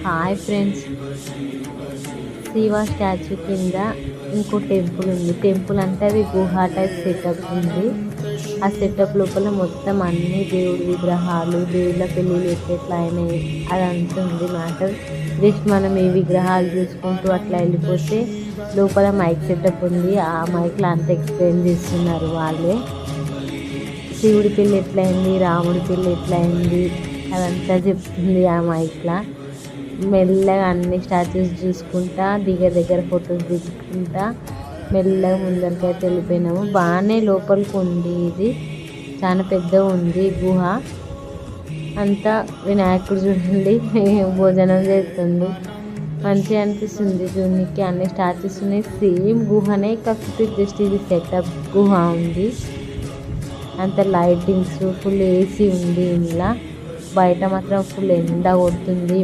Hi friends, Shiva statue కింద ఇంకో temple ఉంది. టెంపుల్ అంటే అది గుహ టైప్ సెటప్ ఉంది. ఆ సెటప్ లోపల మొత్తం అన్ని దేవుడి విగ్రహాలు, దేవుళ్ళ పెళ్ళిళ్ళు ఎట్లా అయినాయి అదంతా ఉంది మ్యాటర్. జస్ట్ మనం ఈ విగ్రహాలు చూసుకుంటూ అట్లా వెళ్ళిపోతే లోపల మైక్ సెటప్ ఉంది. ఆ మైక్లో అంతా ఎక్స్ప్లెయిన్ చేస్తున్నారు వాళ్ళే. శివుడి పెళ్ళి ఎట్లయింది, రాముడి పెళ్ళి ఎట్లయింది అదంతా చెప్తుంది ఆ మైక్లో. మెల్లగా అన్ని స్టాచ్యూస్ చూసుకుంటా దగ్గర ఫొటోస్ దిగుకుంటా మెల్లగా ముందరికైతే వెళ్ళిపోయినాము. బాగానే లోపలికి ఉంది, ఇది చాలా పెద్దగా ఉంది గుహ అంతా. వినాయకుడు చూడండి భోజనం చేస్తుండు, మంచిగా అనిపిస్తుంది చూడడానికి. అన్ని స్టాచ్యూస్ ఉన్నాయి, సేమ్ గుహనే, కాకపోతే జస్ట్ ఇది సెటప్ గుహ ఉంది. అంత లైటింగ్స్, ఫుల్ ఏసీ ఉంది ఇంట్లో. బయట మాత్రం ఫుల్ ఎండ కొడుతుంది.